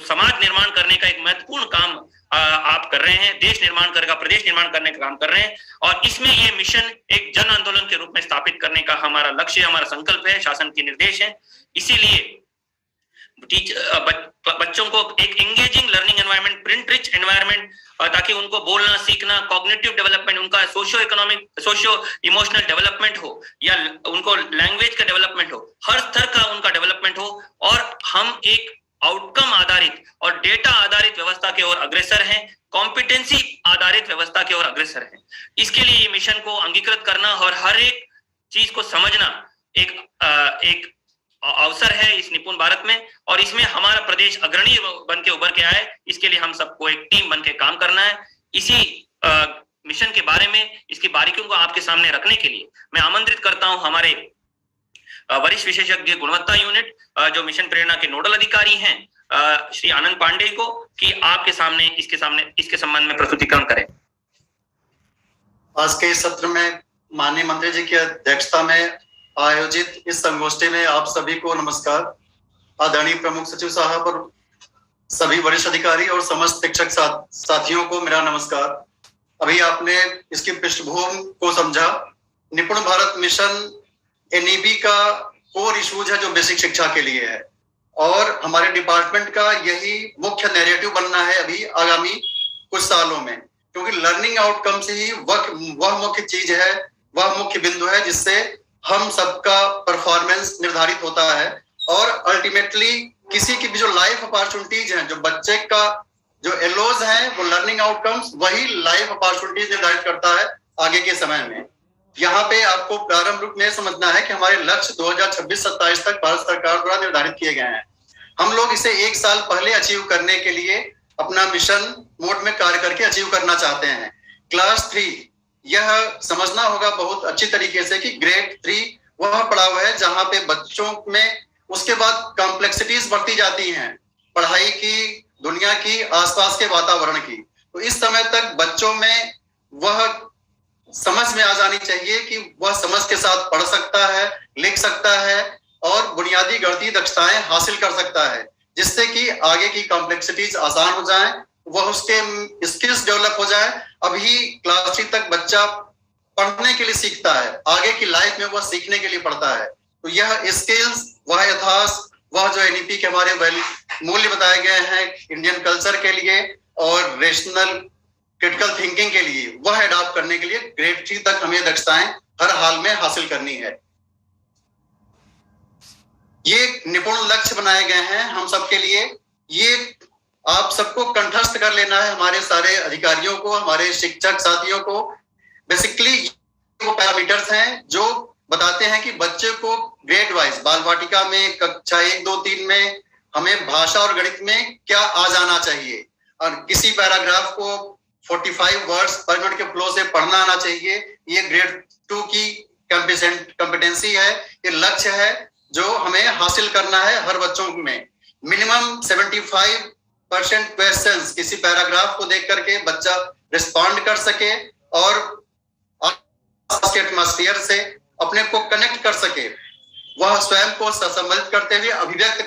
समाज निर्माण करने का एक महत्वपूर्ण काम आप कर रहे हैं, देश निर्माण करेगा, प्रदेश निर्माण करने का काम कर रहे हैं। और इसमें ये मिशन एक जन आंदोलन के रूप में स्थापित करने का हमारा लक्ष्य, हमारा संकल्प है, शासन के निर्देश है। इसीलिए बच्चों को एक engaging learning environment, print rich environment, ताकि उनको बोलना सीखना, कॉग्निटिव डेवलपमेंट, उनका socio economic, socio emotional development हो, या उनको लैंग्वेज का डेवलपमेंट हो, हर स्तर का उनका डेवलपमेंट हो। और हम एक आउटकम आधारित और डेटा आधारित व्यवस्था की ओर अग्रसर हैं, कॉम्पिटेंसी आधारित व्यवस्था की ओर अग्रसर हैं। इसके लिए ये मिशन को अंगीकृत करना और हर एक चीज को समझना एक अवसर है इस निपुण भारत में, और इसमें हमारा प्रदेश अग्रणी बन के उभर के आए। इसके लिए हम सबको एक टीम बन के काम करना है। इसी मिशन के बारे में, इसकी बारीकियों को आपके सामने रखने के लिए मैं आमंत्रित करता हूं हमारे वरिष्ठ विशेषज्ञ गुणवत्ता यूनिट, जो मिशन प्रेरणा के नोडल अधिकारी हैं, श्री आनंद पांडे को, कि आपके सामने इसके संबंध में प्रस्तुतिकरण करें। आज के इस सत्र में माननीय मंत्री जी की अध्यक्षता में आयोजित इस संगोष्ठी में आप सभी को नमस्कार। आदरणीय प्रमुख सचिव साहब और सभी वरिष्ठ अधिकारी और समस्त शिक्षक साथियों को मेरा नमस्कार। अभी आपने इसकी पृष्ठभूमि को समझा। निपुण भारत मिशन एनईपी का कोर इशूज है जो बेसिक शिक्षा के लिए है, और हमारे डिपार्टमेंट का यही मुख्य नैरेटिव बनना है अभी आगामी कुछ सालों में, क्योंकि लर्निंग आउटकम से ही वह मुख्य चीज है, वह मुख्य बिंदु है जिससे हम सबका परफॉर्मेंस निर्धारित होता है। और अल्टीमेटली किसी की भी जो लाइफ अपॉर्चुनिटीज हैं, जो बच्चे का जो एलोज हैं, वो लर्निंग आउटकम्स वही लाइफ अपॉर्चुनिटीज निर्धारित करता है आगे के समय में। यहाँ पे आपको प्रारंभ रूप में समझना है कि हमारे लक्ष्य 2026-27 तक भारत सरकार द्वारा निर्धारित किए गए हैं। हम लोग इसे एक साल पहले अचीव करने के लिए अपना मिशन मोड में कार्य करके अचीव करना चाहते हैं। क्लास 3, यह समझना होगा बहुत अच्छी तरीके से कि ग्रेड 3 वह पड़ाव है जहां पे बच्चों में उसके बाद कॉम्प्लेक्सिटीज बढ़ती जाती हैं, पढ़ाई की, दुनिया की, आसपास के वातावरण की। तो इस समय तक बच्चों में वह समझ में आ जानी चाहिए कि वह समझ के साथ पढ़ सकता है, लिख सकता है और बुनियादी गणितीय दक्षताएं हासिल कर सकता है, जिससे कि आगे की कॉम्प्लेक्सिटीज आसान हो जाए, वह उसके स्किल्स डेवलप हो जाए। अभी क्लास 3 तक बच्चा पढ़ने के लिए सीखता है, आगे की लाइफ में वह सीखने के लिए पढ़ता है। तो यह स्किल्स, वह यथार्थ, वह जो एनईपी के हमारे मूल्य बताए गए हैं इंडियन कल्चर के लिए और रेशनल क्रिटिकल थिंकिंग के लिए, वह अडॉप्ट करने के लिए ग्रेड 3 तक हमें दक्षताएं हर हाल में हासिल करनी है। ये निपुण लक्ष्य बनाए गए हैं हम सबके लिए। ये आप सबको कंठस्थ कर लेना है, हमारे सारे अधिकारियों को, हमारे शिक्षक साथियों को। बेसिकली वो पैरामीटर्स हैं जो बताते हैं कि बच्चे को ग्रेड वाइज, बाल वाटिका में, कक्षा 1, 2, 3 में हमें भाषा और गणित में क्या आ जाना चाहिए, और किसी पैराग्राफ को 45 वर्ड्स पर मिनट के फ्लो से पढ़ना आना चाहिए। ये ग्रेड 2 की कॉम्पिटेंसी है, ये लक्ष्य है जो हमें हासिल करना है हर बच्चों में। मिनिमम 75% क्वेश्चंस किसी पैराग्राफ को देख करके बच्चा रिस्पॉन्ड कर सके और आसपास के एटमॉस्फेयर से अपने को कनेक्ट कर सके, वह स्वयं को सम्मिलित करते हुए अभिव्यक्त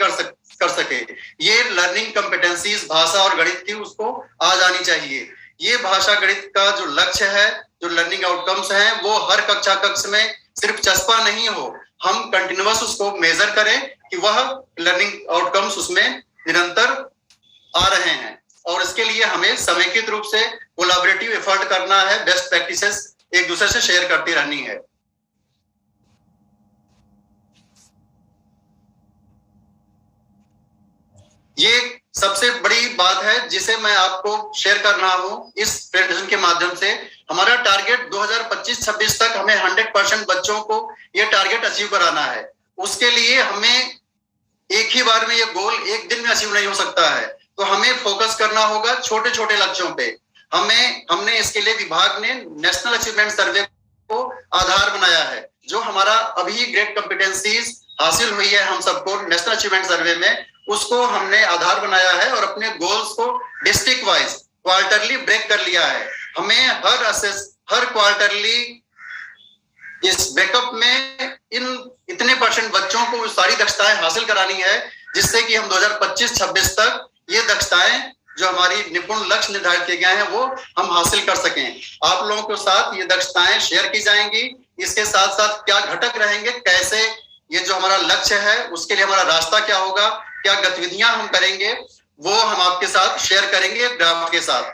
कर सके। ये लर्निंग कॉम्पिटेंसीज भाषा और गणित की उसको आ जानी चाहिए। ये भाषा गणित का जो लक्ष्य है, जो लर्निंग आउटकम्स हैं, वो हर कक्ष में सिर्फ चस्पा नहीं हो, हम कंटिन्यूअस उसको मेजर करें कि वह लर्निंग आउटकम्स उसमें निरंतर आ रहे हैं। और इसके लिए हमें समेकित रूप से कोलैबोरेटिव एफर्ट करना है, बेस्ट प्रैक्टिसेस एक दूसरे से शेयर करती रहनी है। ये सबसे बड़ी बात है जिसे मैं आपको शेयर कर रहा हूं इस प्रेजेंटेशन के माध्यम से। हमारा टारगेट 2025-26 तक हमें 100% बच्चों को ये टारगेट अचीव कराना है। उसके लिए हमें एक ही बार में ये गोल एक दिन में अचीव नहीं हो सकता है, तो हमें फोकस करना होगा छोटे छोटे लक्ष्यों पे। हमने इसके लिए विभाग ने नेशनल अचीवमेंट सर्वे को आधार बनाया है, जो हमारा अभी ग्रेड कॉम्पिटेंसीज हासिल हुई है हम सबको नेशनल अचीवमेंट सर्वे में, उसको हमने आधार बनाया है और अपने गोल्स को डिस्ट्रिक्ट वाइज क्वार्टरली ब्रेक कर लिया है। हमें हर क्वार्टरली इस ब्रेकअप में इतने % बच्चों को सारी दक्षताएं हासिल करानी है, जिससे कि हम 2025-26 तक ये जो हमारी निपुण लक्ष्य निर्धारित किए गए हैं वो हम हासिल कर सकें। आप लोगों के साथ ये दक्षताएं शेयर की जाएंगी। इसके साथ साथ क्या घटक रहेंगे, कैसे ये जो हमारा लक्ष्य है उसके लिए हमारा रास्ता क्या होगा, क्या गतिविधियां हम करेंगे, वो हम आपके साथ शेयर करेंगे ग्राफ के साथ।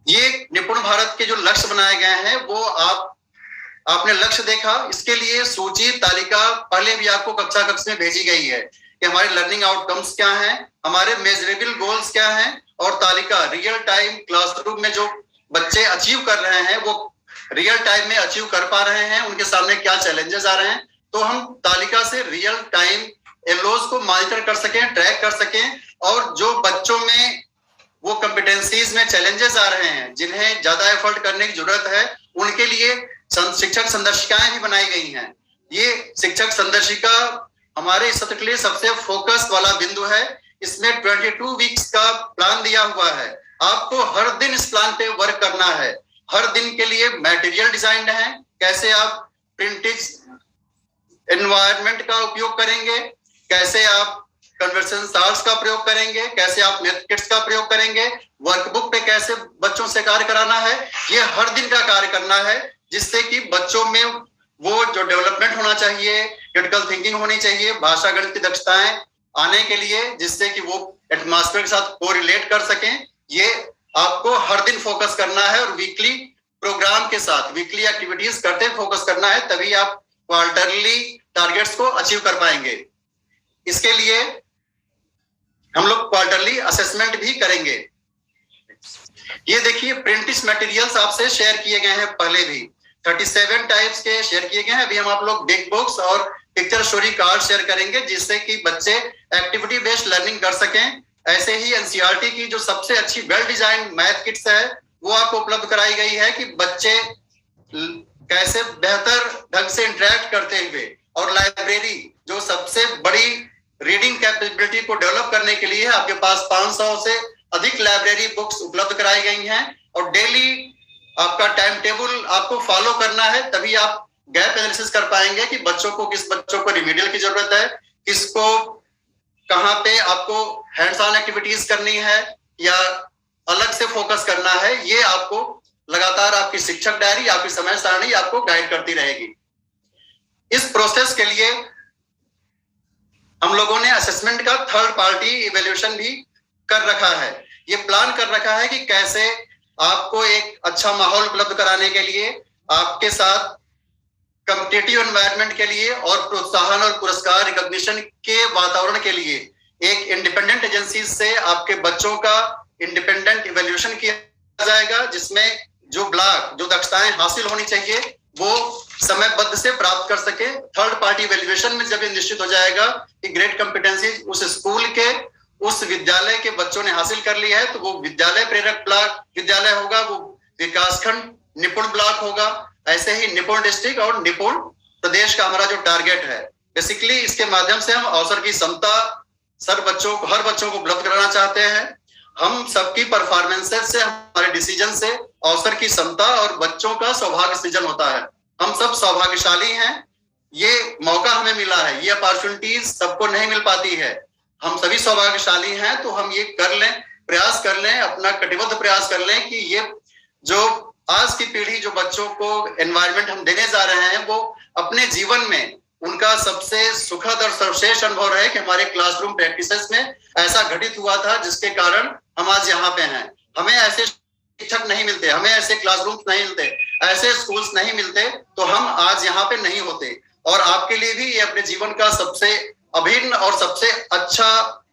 ये निपुण भारत के जो लक्ष्य बनाए गए हैं वो आपने लक्ष्य देखा। इसके लिए सूची तालिका पहले भी आपको कक्षा में भेजी गई है कि हमारे लर्निंग आउटकम्स क्या हैं, हमारे मेजरेबल गोल्स क्या हैं, और तालिका रियल टाइम क्लासरूम में जो बच्चे अचीव कर रहे हैं वो रियल टाइम में अचीव कर पा रहे हैं, उनके सामने क्या चैलेंजेस आ रहे हैं, तो हम तालिका से रियल टाइम एलओज को मॉनिटर कर सकें, ट्रैक कर सकें, और जो बच्चों में वो कॉम्पिटेंसीज में चैलेंजेस आ रहे हैं जिन्हें ज्यादा एफर्ट करने की जरूरत है, उनके लिए शिक्षक संदर्शिकाएं भी बनाई गई हैं। ये शिक्षक संदर्शिका हमारे इस सत्र के लिए सबसे फोकस वाला बिंदु है। इसमें 22 वीक्स का प्लान दिया हुआ है। आपको हर दिन इस प्लान पे वर्क करना है। हर दिन के लिए मटेरियल डिजाइन है, कैसे आप प्रिंटेड एनवायरनमेंट का उपयोग करेंगे, कैसे आप कन्वर्सेशन स्टार्स का प्रयोग करेंगे, कैसे आप मेथ किट्स का प्रयोग करेंगे, वर्कबुक पे कैसे बच्चों से कार्य कराना है। ये हर दिन का कार्य करना है जिससे कि बच्चों में वो जो डेवलपमेंट होना चाहिए, क्रिटिकल थिंकिंग होनी चाहिए, भाषा गणित की दक्षताएं आने के लिए, जिससे कि वो एटमॉस्फेयर के साथ कोरिलेट कर सकें। ये आपको हर दिन फोकस करना है और वीकली प्रोग्राम के साथ वीकली एक्टिविटीज करते फोकस करना है, तभी आप क्वार्टरली टारगेट्स को अचीव कर पाएंगे। इसके लिए हम लोग क्वार्टरली असेसमेंट भी करेंगे। ये देखिए प्रिंटिश मटेरियल्स आपसे शेयर किए गए हैं, पहले भी 37 टाइप्स के शेयर किए गए हैं। अभी हम आप लोग बिग बुक्स और पिक्चर स्टोरी कार्ड शेयर करेंगे जिससे कि बच्चे एक्टिविटी बेस्ड लर्निंग कर सकें। ऐसे ही एनसीईआरटी की जो सबसे अच्छी वेल डिजाइन मैथ किट्स है वो आपको उपलब्ध कराई गई है कि बच्चे कैसे बेहतर ढंग से इंटरेक्ट करते हुए, और लाइब्रेरी जो सबसे बड़ी रीडिंग कैपेबिलिटी को डेवलप करने के लिए आपके पास 500 से अधिक लाइब्रेरी बुक्स उपलब्ध कराई गई हैं। और डेली आपका टाइम टेबल आपको फॉलो करना है, तभी आप गैप एनालिसिस कर पाएंगे कि किस बच्चों को रिमीडियल की जरूरत है, किसको कहाँ पे आपको हैंड्स ऑन एक्टिविटीज करनी है या अलग से फोकस करना है। ये आपको लगातार आपकी शिक्षक डायरी, आपकी समय सारणी आपको गाइड करती रहेगी। इस प्रोसेस के लिए हम लोगों ने असेसमेंट का थर्ड पार्टी इवैल्यूएशन भी कर रखा है। ये प्लान कर रखा है कि कैसे आपको एक अच्छा माहौल उपलब्ध कराने के लिए, आपके साथ कॉम्पिटिटिव एनवायरनमेंट के लिए और प्रोत्साहन और पुरस्कार रिकॉग्निशन के वातावरण के लिए एक इंडिपेंडेंट एजेंसी से आपके बच्चों का इंडिपेंडेंट इवैल्यूएशन किया जाएगा, जिसमें जो ब्लॉक जो दक्षताएं हासिल होनी चाहिए वो समयबद्ध से प्राप्त कर सके। थर्ड पार्टी इवैल्यूएशन में जब ये निश्चित हो जाएगा कि ग्रेड कॉम्पिटेंसी उस स्कूल के उस विद्यालय के बच्चों ने हासिल कर ली है, तो वो विद्यालय प्रेरक ब्लॉक विद्यालय होगा, वो विकासखंड निपुण ब्लॉक होगा। ऐसे ही निपुण डिस्ट्रिक्ट और निपुण प्रदेश का हमारा जो टारगेट है, बेसिकली इसके माध्यम से हम अवसर की समता हर बच्चों को उपलब्ध कराना चाहते हैं। हम सबकी परफॉर्मेंसेस से, हमारे डिसीजन से अवसर की समता और बच्चों का सौभाग्य सृजन होता है। हम सब सौभाग्यशाली हैं, ये मौका हमें मिला है, ये अपॉर्चुनिटीज सबको नहीं मिल पाती है। हम सभी सौभाग्यशाली हैं, तो हम ये कर लें, प्रयास कर लें, अपना कटिबद्ध प्रयास कर लें कि ये जो आज की पीढ़ी जो बच्चों को एनवायरनमेंट हम देने जा रहे हैं वो अपने जीवन में उनका सबसे सुखद और सर्वश्रेष्ठ अनुभव रहे कि हमारे क्लासरूम प्रैक्टिसेस में ऐसा घटित हुआ था जिसके कारण हम आज यहाँ पे हैं। हमें ऐसे शिक्षक नहीं मिलते, हमें ऐसे क्लासरूम्स नहीं मिलते, ऐसे स्कूल्स नहीं मिलते, तो हम आज यहाँ पे नहीं होते। और आपके लिए भी ये अपने जीवन का सबसे अभिन्न और सबसे अच्छा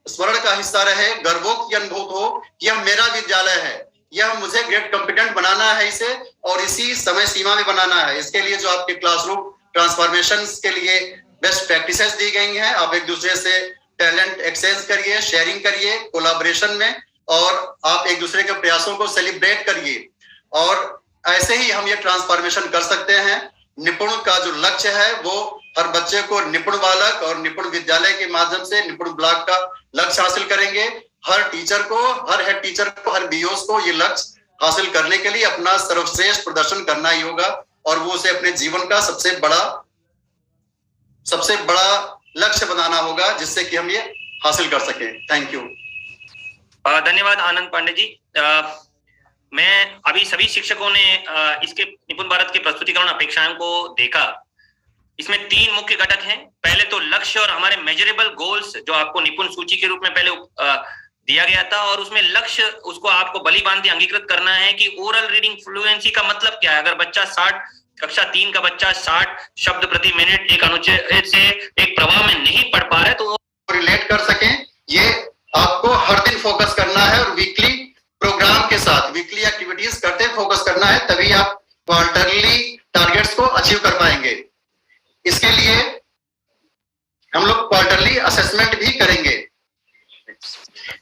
स्मरण का हिस्सा रहे, गर्वोक्त अनुभूत हो, यह मेरा विद्यालय है, यह मुझे ग्रेड कॉम्पिटेंट बनाना है इसे, और इसी समय सीमा में बनाना है। इसके लिए जो आपके क्लासरूम ट्रांसफॉर्मेशन के लिए बेस्ट प्रैक्टिसेस दी गई हैं, आप एक दूसरे से टैलेंट एक्सचेंज करिए, शेयरिंग करिए कोलैबोरेशन में, और आप एक दूसरे के प्रयासों को सेलिब्रेट करिए, और ऐसे ही हम ये ट्रांसफॉर्मेशन कर सकते हैं। निपुण का जो लक्ष्य है वो हर बच्चे को निपुण बालक और निपुण विद्यालय के माध्यम से निपुण ब्लॉक का लक्ष्य हासिल करेंगे। हर टीचर को, हर हेड टीचर को, हर बीओस को ये लक्ष्य हासिल करने के लिए अपना सर्वश्रेष्ठ प्रदर्शन करना ही होगा, और वो उसे अपने जीवन का सबसे बड़ा लक्ष्य बनाना होगा जिससे कि हम ये हासिल कर सकें। Thank you. धन्यवाद आनंद पांडे जी। मैं अभी सभी शिक्षकों ने इसके निपुण भारत के प्रस्तुतिकरण अपेक्षाओं को देखा। इसमें 3 मुख्य घटक हैं। पहले तो लक्ष्य और हमारे मेजरेबल गोल्स जो आपको निपुण सूची के रूप में पहले दिया गया था, और उसमें लक्ष्य उसको आपको बली बांधते अंगीकृत करना है कि ओरल रीडिंग फ्लुएंसी का मतलब क्या है। अगर बच्चा कक्षा 3 का बच्चा 60 शब्द प्रति मिनट एक अनुच्छेद से एक प्रवाह में नहीं पढ़ पा रहे तो रिलेट कर सकें, ये आपको हर दिन फोकस करना है और वीकली प्रोग्राम के साथ वीकली एक्टिविटीज करते फोकस करना है, तभी आप क्वार्टरली टारगेट्स को अचीव कर पाएंगे। इसके लिए हम लोग क्वार्टरली असेसमेंट भी करेंगे।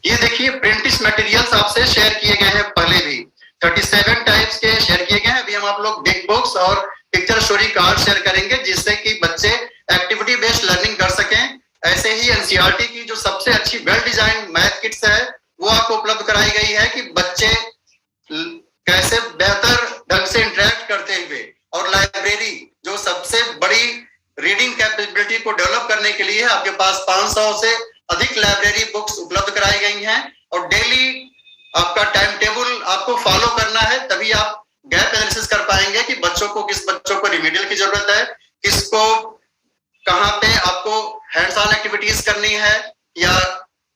ये देखिए प्रिंटिश मटेरियल्स आपसे शेयर किए गए हैं, पहले भी 37 टाइप्स के शेयर किए गए हैं। अभी हम आप लोग बिग बुक्स और पिक्चर स्टोरी कार्ड शेयर करेंगे जिससे कि बच्चे एक्टिविटी बेस्ड लर्निंग कर सकें। ऐसे ही एनसीईआरटी की जो सबसे अच्छी वेल डिजाइन मैथ किट्स है वो आपको उपलब्ध कराई गई है कि बच्चे कैसे बेहतर ढंग से इंटरेक्ट करते हुए, और लाइब्रेरी जो सबसे बड़ी रीडिंग कैपेबिलिटी को डेवलप करने के लिए आपके पास 500 से अधिक लाइब्रेरी बुक्स उपलब्ध कराई गई हैं। और डेली आपका टाइम टेबल आपको फॉलो करना है, तभी आप गैप एनालिसिस कर पाएंगे कि किस बच्चों को रिमीडियल की जरूरत है, किसको कहां पे आपको हैंड्स ऑन एक्टिविटीज करनी है या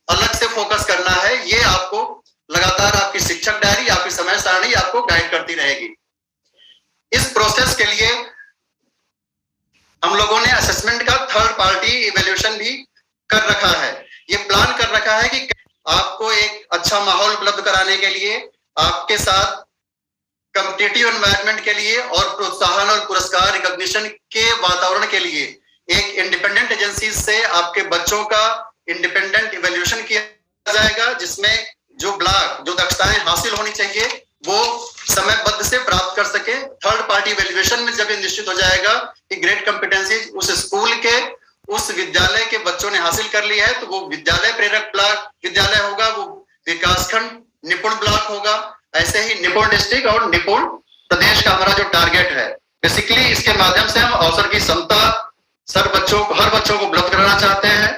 अलग से फोकस करना है। ये आपको लगातार आपकी शिक्षक डायरी, आपकी समय सारणी आपको गाइड करती रहेगी। इस प्रोसेस के लिए हम लोगों ने असेसमेंट का थर्ड पार्टी इवैल्यूएशन भी कर रखा है। ये प्लान कर रखा है कि आपको एक अच्छा माहौल उपलब्ध कराने के लिए, आपके साथ कॉम्पिटिटिव एनवायरनमेंट के लिए और प्रोत्साहन और पुरस्कार रिकॉग्निशन के वातावरण के लिए एक इंडिपेंडेंट एजेंसी से आपके बच्चों का इंडिपेंडेंट इवैल्यूएशन किया जाएगा, जिसमें जो दक्षताएं हासिल होनी चाहिए वो समयबद्ध से प्राप्त कर सके। थर्ड पार्टी इवैल्यूएशन में जब ये निश्चित हो जाएगा कि ग्रेड कॉम्पिटेंसी उस स्कूल के उस विद्यालय के बच्चों ने हासिल कर ली है, तो वो विद्यालय प्रेरक ब्लॉक विद्यालय होगा, वो विकासखंड निपुण ब्लॉक होगा। ऐसे ही निपुण डिस्ट्रिक्ट और निपुण प्रदेश का हमारा जो टारगेट है, बेसिकली इसके माध्यम से हम अवसर की समता हर बच्चों को उपलब्ध कराना चाहते हैं।